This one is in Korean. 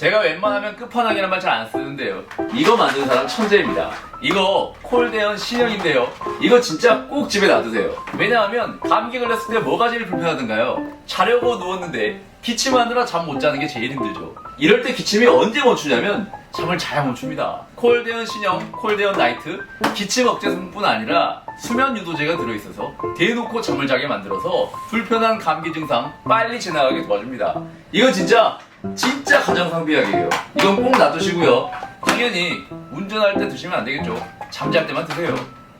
제가 웬만하면 끝판왕이라는 말 잘 안 쓰는데요. 이거 만든 사람 천재입니다. 이거 콜대현 신형인데요. 이거 진짜 꼭 집에 놔두세요. 왜냐하면 감기 걸렸을 때 뭐가 제일 불편하던가요? 자려고 누웠는데 기침하느라 잠 못 자는 게 제일 힘들죠. 이럴 때 기침이 언제 멈추냐면 잠을 자야 멈춥니다. 콜대현 신형, 콜대현 나이트, 기침 억제 성분뿐 아니라 수면 유도제가 들어있어서 대놓고 잠을 자게 만들어서 불편한 감기 증상 빨리 지나가게 도와줍니다. 이건 진짜 가정상비약이에요. 이건 꼭 놔두시고요. 당연히 운전할 때 드시면 안 되겠죠. 잠잘 때만 드세요.